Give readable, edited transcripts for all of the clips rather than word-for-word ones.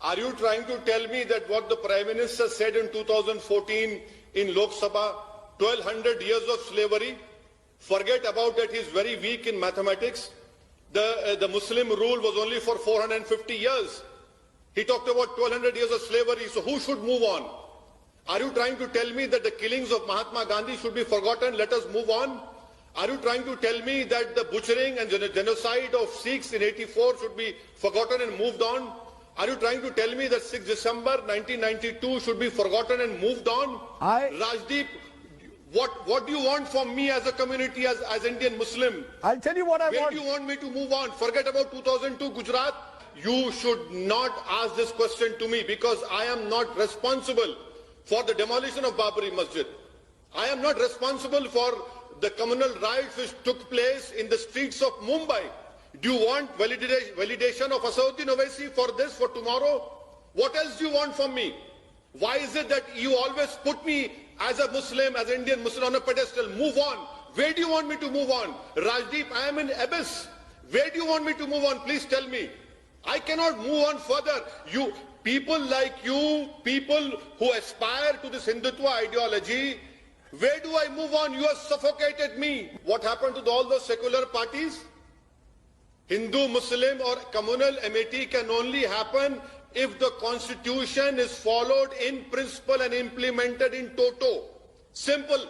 Are you trying to tell me that what the Prime Minister said in 2014 in Lok Sabha, 1200 years of slavery? Forget about that, he's very weak in mathematics. The Muslim rule was only for 450 years. He talked about 1200 years of slavery, so who should move on? Are you trying to tell me that the killings of Mahatma Gandhi should be forgotten? Let us move on. Are you trying to tell me that the butchering and genocide of Sikhs in 84 should be forgotten and moved on? Are you trying to tell me that 6 December 1992 should be forgotten and moved on? Rajdeep, what do you want from me as a community, as Indian Muslim? I'll tell you what I Where want. do you want me to move on? Forget about 2002 Gujarat. You should not ask this question to me because I am not responsible for the demolition of Babri Masjid. I am not responsible for the communal riots which took place in the streets of Mumbai. Do you want validation of Asauddin Owaisi for this, for tomorrow? What else do you want from me? Why is it that you always put me as a Muslim, as an Indian Muslim on a pedestal? Move on. Where do you want me to move on? Rajdeep, I am in abyss. Where do you want me to move on? Please tell me. I cannot move on further. You, people like you, people who aspire to this Hindutva ideology, where do I move on? You have suffocated me. What happened to all those secular parties? Hindu, Muslim or communal amity can only happen if the constitution is followed in principle and implemented in toto. Simple.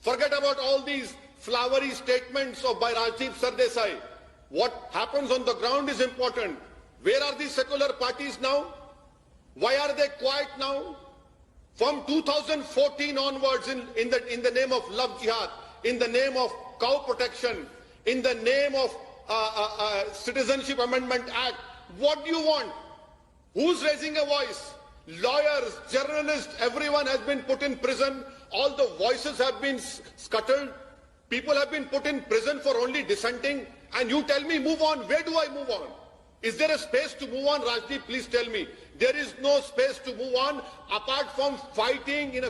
Forget about all these flowery statements by Rajiv Sardesai. What happens on the ground is important. Where are these secular parties now? Why are they quiet now? From 2014 onwards, in the name of love jihad, in the name of cow protection, in the name of Citizenship Amendment Act, what do you want? Who's raising a voice? Lawyers, journalists, everyone has been put in prison. All the voices have been scuttled. People have been put in prison for only dissenting. And you tell me, move on. Where do I move on? Is there a space to move on, Rajdeep? Please tell me. There is no space to move on apart from fighting in a...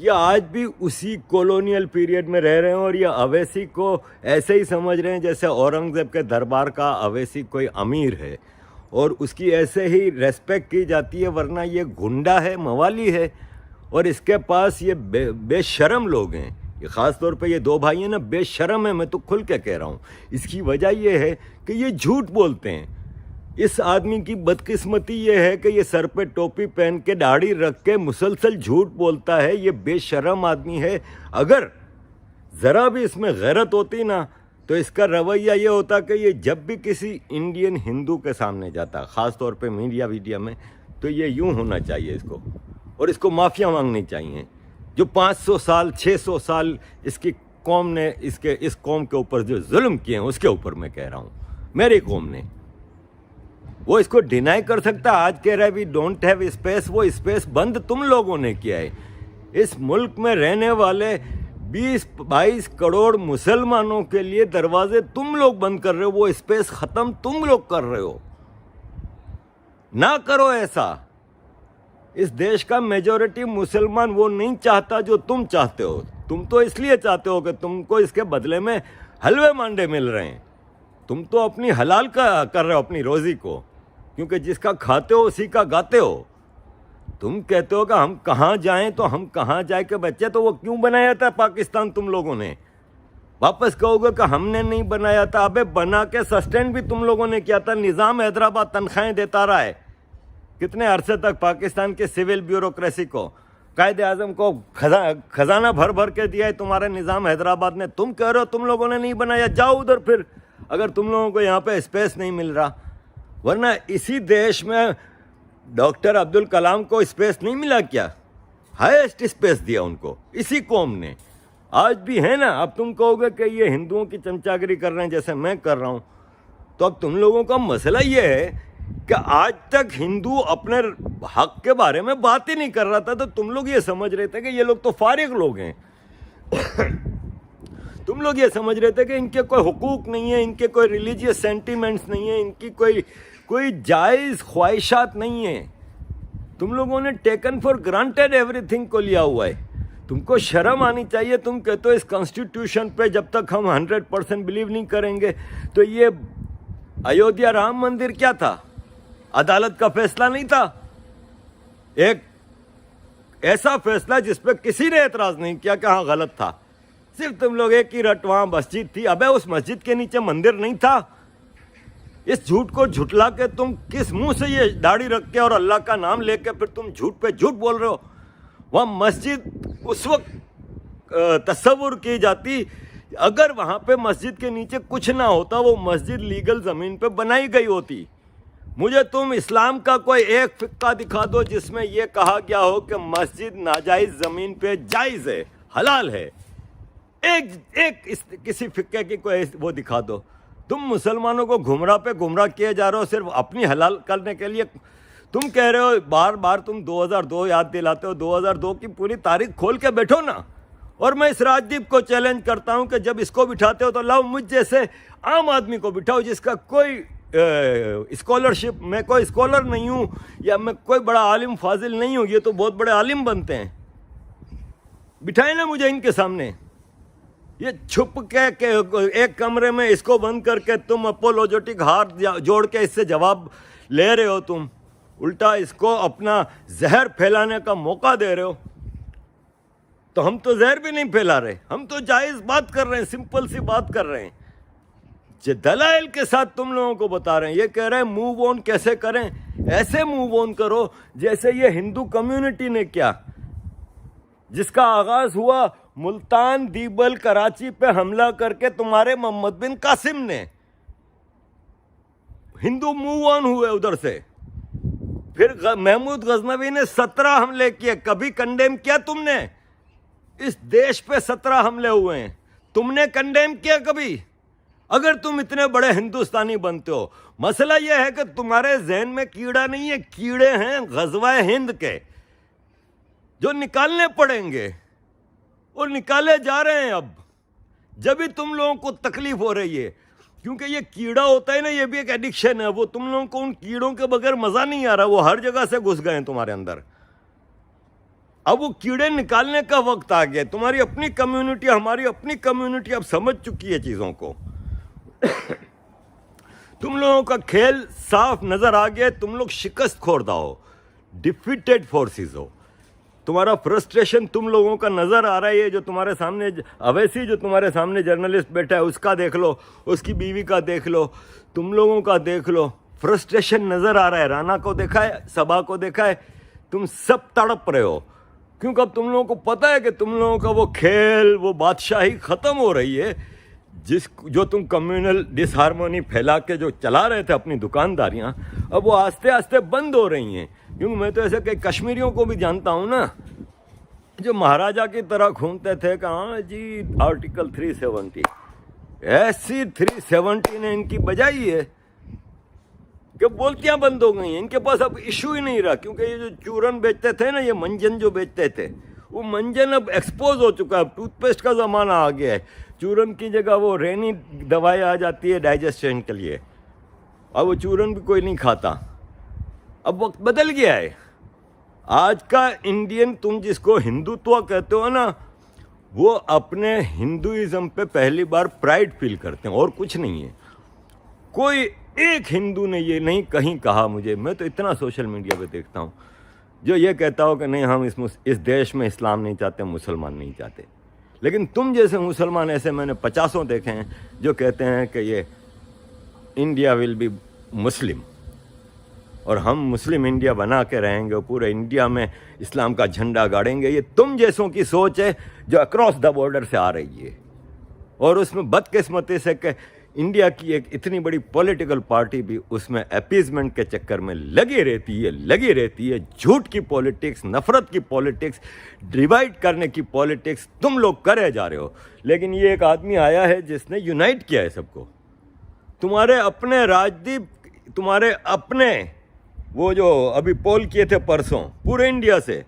یہ آج بھی اسی colonial period میں رہ رہے ہیں، اور یہ اویسی کو ایسے ہی سمجھ رہے ہیں جیسے اورنگزیب کے دربار کا اویسی کوئی امیر ہے اور اس کی ایسے ہی ریسپیکٹ کی جاتی ہے، ورنہ یہ گنڈا ہے، موالی ہے، اور اس کے پاس یہ بے شرم لوگ ہیں. یہ خاص طور پہ یہ دو بھائی ہیں نا، بے شرم ہیں، میں تو کھل کے کہہ رہا ہوں. اس کی وجہ یہ ہے کہ یہ جھوٹ بولتے ہیں. اس آدمی کی بدقسمتی یہ ہے کہ یہ سر پہ ٹوپی پہن کے داڑھی رکھ کے مسلسل جھوٹ بولتا ہے. یہ بے شرم آدمی ہے. اگر ذرا بھی اس میں غیرت ہوتی نا تو اس کا رویہ یہ ہوتا کہ یہ جب بھی کسی انڈین ہندو کے سامنے جاتا، خاص طور پہ میڈیا میں، تو یہ یوں ہونا چاہیے اس کو، اور اس کو معافیاں مانگنی چاہیے. جو 500 سال 600 سال اس کی قوم نے اس قوم کے اوپر جو ظلم کیے ہیں، اس کے اوپر میں کہہ رہا ہوں، میری قوم نے. وہ اس کو ڈینائی کر سکتا. آج کہہ رہا ہے وی ڈونٹ ہیو اسپیس. وہ اسپیس بند تم لوگوں نے کیا ہے. اس ملک میں رہنے والے 20-22 کروڑ مسلمانوں کے لیے دروازے تم لوگ بند کر رہے ہو. وہ اسپیس ختم تم لوگ کر رہے ہو. نہ کرو ایسا. اس دیش کا میجورٹی مسلمان وہ نہیں چاہتا جو تم چاہتے ہو. تم تو اس لیے چاہتے ہو کہ تم کو اس کے بدلے میں حلوے مانڈے مل رہے ہیں. تم تو اپنی حلال کا کر رہے ہو اپنی روزی کو، کیونکہ جس کا کھاتے ہو اسی کا گاتے ہو. تم کہتے ہو کہ ہم کہاں جائیں، تو ہم کہاں جائے کہ بچے تو وہ کیوں بنایا تھا پاکستان تم لوگوں نے؟ واپس کہو گے کہ ہم نے نہیں بنایا تھا. ابے بنا کے سسٹین بھی تم لوگوں نے کیا تھا. نظام حیدرآباد تنخواہیں دیتا رہا ہے کتنے عرصے تک پاکستان کے سول بیوروکریسی کو. قائد اعظم کو خزانہ بھر کے دیا ہے تمہارے نظام حیدرآباد نے. تم کہہ رہے ہو تم لوگوں نے نہیں بنایا. جاؤ ادھر پھر، اگر تم لوگوں کو یہاں پہ اسپیس نہیں مل رہا. ورنہ اسی دیش میں ڈاکٹر عبدالکلام کو اسپیس نہیں ملا کیا؟ ہائیسٹ اسپیس دیا ان کو اسی قوم نے. آج بھی ہے نا. اب تم کہو گے کہ یہ ہندوؤں کی چمچاگری کر رہے ہیں جیسے میں کر رہا ہوں. تو اب تم لوگوں کا مسئلہ یہ ہے کہ آج تک ہندو اپنے حق کے بارے میں بات ہی نہیں کر رہا تھا، تو تم لوگ یہ سمجھ رہے تھے کہ یہ لوگ تو فارغ لوگ ہیں. تم لوگ یہ سمجھ رہے تھے کہ ان کے کوئی حقوق نہیں ہیں، ان کے کوئی ریلیجیس سینٹیمنٹس نہیں ہیں، ان کی کوئی جائز خواہشات نہیں ہیں. تم لوگوں نے taken for granted every thing کو لیا ہوا ہے. تم کو شرم آنی چاہیے. تم کہتے ہو اس کانسٹیٹیوشن پہ جب تک ہم 100% بلیو نہیں کریں گے. تو یہ ایودھیا رام مندر کیا تھا؟ عدالت کا فیصلہ نہیں تھا. ایک ایسا فیصلہ جس پہ کسی نے اعتراض نہیں کیا کہ ہاں غلط تھا. صرف تم لوگ ایک ہی رٹ وہاں مسجد تھی. ابے اس مسجد کے نیچے مندر نہیں تھا. اس جھوٹ کو جھٹلا کے تم کس منہ سے یہ داڑھی رکھ کے اور اللہ کا نام لے کے پھر تم جھوٹ پہ جھوٹ بول رہے ہو. وہاں مسجد اس وقت تصور کی جاتی اگر وہاں پہ مسجد کے نیچے کچھ نہ ہوتا. وہ مسجد لیگل زمین پہ بنائی گئی ہوتی. مجھے تم اسلام کا کوئی ایک فقہ دکھا دو جس میں یہ کہا گیا ہو کہ مسجد ناجائز زمین پہ جائز ہے، حلال ہے. ایک کسی فقہ کی کوئی وہ دکھا دو. تم مسلمانوں کو گمراہ پہ گمراہ کیے جا رہے ہو صرف اپنی حلال کرنے کے لیے. تم کہہ رہے ہو بار بار تم 2002 یاد دلاتے ہو. 2002 کی پوری تاریخ کھول کے بیٹھو نا. اور میں اس راجدیپ کو چیلنج کرتا ہوں کہ جب اس کو بٹھاتے ہو تو لاؤ مجھ جیسے عام آدمی کو بٹھاؤ جس کا کوئی اسکالرشپ، میں کوئی اسکالر نہیں ہوں یا میں کوئی بڑا عالم فاضل نہیں ہوں. یہ تو بہت بڑے عالم بنتے ہیں. بٹھائے نا مجھے ان کے سامنے. یہ چھپ کے ایک کمرے میں اس کو بند کر کے تم اپولوجیٹک ہاتھ جوڑ کے اس سے جواب لے رہے ہو. تم الٹا اس کو اپنا زہر پھیلانے کا موقع دے رہے ہو. تو ہم تو زہر بھی نہیں پھیلا رہے. ہم تو جائز بات کر رہے ہیں، سمپل سی بات کر رہے ہیں. دلائل کے ساتھ تم لوگوں کو بتا رہے ہیں. یہ کہہ رہے ہیں موو آن کیسے کریں. ایسے موو آن کرو جیسے یہ ہندو کمیونٹی نے کیا، جس کا آغاز ہوا ملتان، دیبل، کراچی پہ حملہ کر کے تمہارے محمد بن قاسم نے. ہندو موو آن ہوئے ادھر سے. پھر محمود غزنوی نے 17 حملے کیے. کبھی کنڈیم کیا تم نے؟ اس دیش پہ 17 حملے ہوئے ہیں. تم نے کنڈیم کیا کبھی؟ اگر تم اتنے بڑے ہندوستانی بنتے ہو. مسئلہ یہ ہے کہ تمہارے ذہن میں کیڑا نہیں ہے، کیڑے ہیں غزوہ ہند کے جو نکالنے پڑیں گے اور نکالے جا رہے ہیں. اب جب بھی تم لوگوں کو تکلیف ہو رہی ہے کیونکہ یہ کیڑا ہوتا ہے نا، یہ بھی ایک ایڈکشن ہے. وہ تم لوگوں کو ان کیڑوں کے بغیر مزہ نہیں آ رہا. وہ ہر جگہ سے گھس گئے ہیں تمہارے اندر. اب وہ کیڑے نکالنے کا وقت آ گیا. تمہاری اپنی کمیونٹی, ہماری اپنی کمیونٹی اب سمجھ چکی ہے چیزوں کو. تم لوگوں کا کھیل صاف نظر آ گیا. تم لوگ شکست خوردہ ہو, ڈیفیٹڈ فورسز ہو. تمہارا فرسٹریشن تم لوگوں کا نظر آ رہا ہے. یہ جو تمہارے سامنے اویسی جو تمہارے سامنے جرنلسٹ بیٹھا ہے, اس کا دیکھ لو, اس کی بیوی کا دیکھ لو, تم لوگوں کا دیکھ لو. فرسٹریشن نظر آ رہا ہے. رانا کو دیکھا ہے, صبا کو دیکھا ہے. تم سب تڑپ رہے ہو کیونکہ اب تم لوگوں کو پتہ ہے کہ تم لوگوں کا وہ کھیل, وہ بادشاہی ختم ہو رہی ہے. جو تم کمیونل ڈس ہارمونی پھیلا کے جو چلا رہے تھے اپنی دکانداریاں, اب وہ آہستہ آہستہ بند ہو رہی ہیں. کیونکہ میں تو ایسے کہ کشمیریوں کو بھی جانتا ہوں نا, جو مہاراجا کی طرح گھومتے تھے کہ ہاں جی آرٹیکل 370, ایسی 370 نے ان کی بجائی ہے کہ بولتیاں بند ہو گئی ہیں. ان کے پاس اب ایشو ہی نہیں رہا. کیونکہ یہ جو چورن بیچتے تھے نا, یہ منجن جو بیچتے تھے, وہ منجن اب ایکسپوز ہو چکا ہے. اب ٹوتھ پیسٹ کا زمانہ آ گیا ہے. چورن کی جگہ وہ رینی دوائی آ جاتی ہے ڈائجسشن کے لیے. اب وہ چورن بھی کوئی نہیں کھاتا. اب وقت بدل گیا ہے. آج کا انڈین, تم جس کو ہندوتوا کہتے ہو نا, وہ اپنے ہندوازم پہ پہلی بار پرائڈ فیل کرتے ہیں, اور کچھ نہیں ہے. کوئی ایک ہندو نے یہ نہیں کہیں کہا مجھے, میں تو اتنا سوشل میڈیا پہ دیکھتا ہوں, جو یہ کہتا ہو کہ نہیں ہم اس دیش میں اسلام نہیں چاہتے, مسلمان نہیں چاہتے. لیکن تم جیسے مسلمان ایسے میں نے 50 دیکھے ہیں جو کہتے ہیں کہ یہ انڈیا ول بی مسلم, اور ہم مسلم انڈیا بنا کے رہیں گے, پورے انڈیا میں اسلام کا جھنڈا گاڑیں گے. یہ تم جیسوں کی سوچ ہے جو اکراس دا بارڈر سے آ رہی ہے. اور اس میں بدقسمتی سے کہ انڈیا کی ایک اتنی بڑی پولیٹیکل پارٹی بھی اس میں اپیزمنٹ کے چکر میں لگی رہتی ہے. جھوٹ کی پولیٹکس, نفرت کی پولیٹکس, ڈیوائڈ کرنے کی پولیٹکس تم لوگ کرے جا رہے ہو. لیکن یہ ایک آدمی آیا ہے جس نے یونائٹ کیا ہے سب کو. تمہارے اپنے راجدیپ, تمہارے اپنے وہ جو ابھی پول کیے تھے پرسوں پورے انڈیا سے,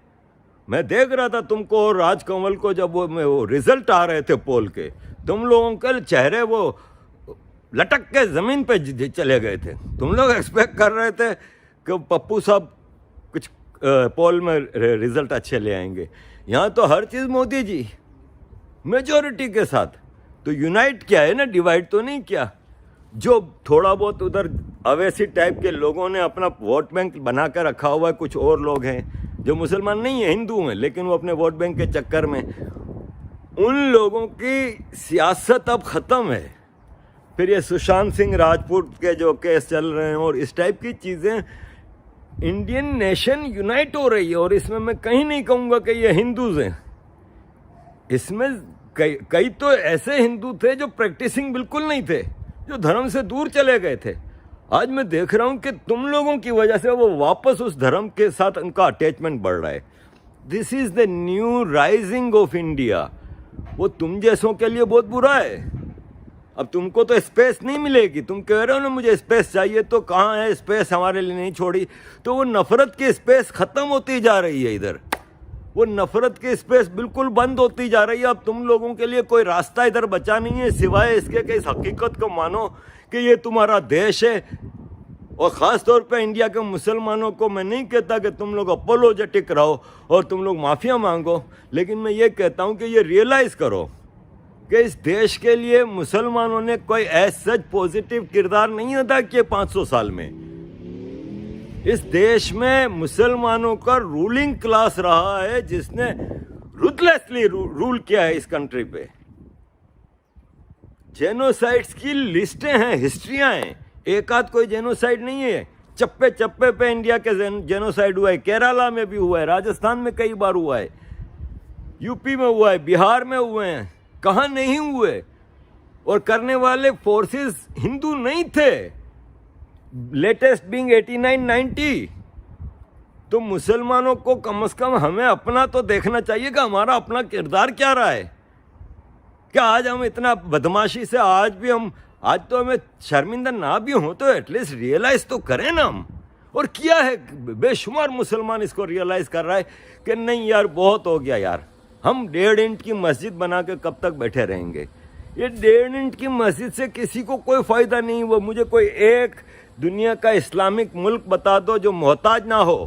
میں دیکھ رہا تھا تم کو اور راج کنول کو جب وہ رزلٹ آ رہے تھے پول کے, تم لوگوں کے چہرے وہ لٹک کے زمین پہ چلے گئے تھے. تم لوگ ایکسپیکٹ کر رہے تھے کہ پپو صاحب کچھ پول میں رزلٹ اچھے لے آئیں گے. یہاں تو ہر چیز مودی جی میجورٹی کے ساتھ. تو یونائٹ کیا ہے نا, ڈیوائڈ تو نہیں کیا. جو تھوڑا بہت ادھر اویسی ٹائپ کے لوگوں نے اپنا ووٹ بینک بنا کر رکھا ہوا ہے, کچھ اور لوگ ہیں جو مسلمان نہیں ہیں, ہندو ہیں, لیکن وہ اپنے ووٹ بینک کے چکر میں, ان لوگوں کی سیاست اب ختم ہے. پھر یہ سشانت سنگھ راجپوت کے جو کیس چل رہے ہیں اور اس ٹائپ کی چیزیں, انڈین نیشن یونائٹ ہو رہی ہے. اور اس میں میں کہیں نہیں کہوں گا کہ یہ ہندوز ہیں. اس میں کئی تو ایسے ہندو تھے جو پریکٹسنگ بالکل نہیں تھے, جو دھرم سے دور چلے گئے تھے. آج میں دیکھ رہا ہوں کہ تم لوگوں کی وجہ سے وہ واپس اس دھرم کے ساتھ ان کا اٹیچمنٹ بڑھ رہا ہے. This is the new rising of India. وہ تم جیسوں کے لیے بہت برا ہے. اب تم کو تو اسپیس نہیں ملے گی. تم کہہ رہے ہو نا مجھے اسپیس چاہیے, تو کہاں ہے اسپیس, ہمارے لیے نہیں چھوڑی. تو وہ نفرت کی اسپیس ختم ہوتی جا رہی ہے ادھر. وہ نفرت کی اسپیس بالکل بند ہوتی جا رہی ہے. اب تم لوگوں کے لیے کوئی راستہ ادھر بچا نہیں ہے سوائے اس کے کہ اس حقیقت کو مانو کہ یہ تمہارا دیش ہے. اور خاص طور پہ انڈیا کے مسلمانوں کو میں نہیں کہتا کہ تم لوگ اپولوجیٹک رہو اور تم لوگ معافیا مانگو, لیکن میں یہ کہتا ہوں کہ یہ ریئلائز کرو کہ اس دیش کے لیے مسلمانوں نے کوئی ایسا پازیٹیو کردار نہیں ادا کیا 500 سال میں. اس دیش میں مسلمانوں کا رولنگ کلاس رہا ہے جس نے روتھلیسلی رول کیا ہے اس کنٹری پہ. جینوسائڈس کی لسٹیں ہیں, ہسٹریاں ہیں. ایک آدھ کوئی جینوسائڈ نہیں ہے. چپے چپے پہ انڈیا کے جینوسائڈ ہوا ہے. کیرالہ میں بھی ہوا ہے, راجستھان میں کئی بار ہوا ہے, یو پی میں ہوا ہے, بہار میں ہوئے ہیں. کہاں نہیں ہوئے؟ اور کرنے والے فورسز ہندو نہیں تھے, لیٹسٹ بینگ 89-90. تو مسلمانوں کو کم از کم ہمیں اپنا تو دیکھنا چاہیے کہ ہمارا اپنا کردار کیا رہا ہے. کیا آج ہم اتنا بدماشی سے آج تو ہمیں شرمندہ نہ بھی ہوں تو ایٹ لیسٹ ریئلائز تو کریں نا ہم. اور کیا ہے, بے شمار مسلمان اس کو ریئلائز کر رہا ہے کہ نہیں یار بہت ہو گیا یار, ہم 1.5 انچ کی مسجد بنا کے کب تک بیٹھے رہیں گے. یہ 1.5 انچ کی مسجد سے کسی کو کوئی فائدہ نہیں. وہ مجھے کوئی ایک دنیا کا اسلامک ملک بتا دو جو محتاج نہ ہو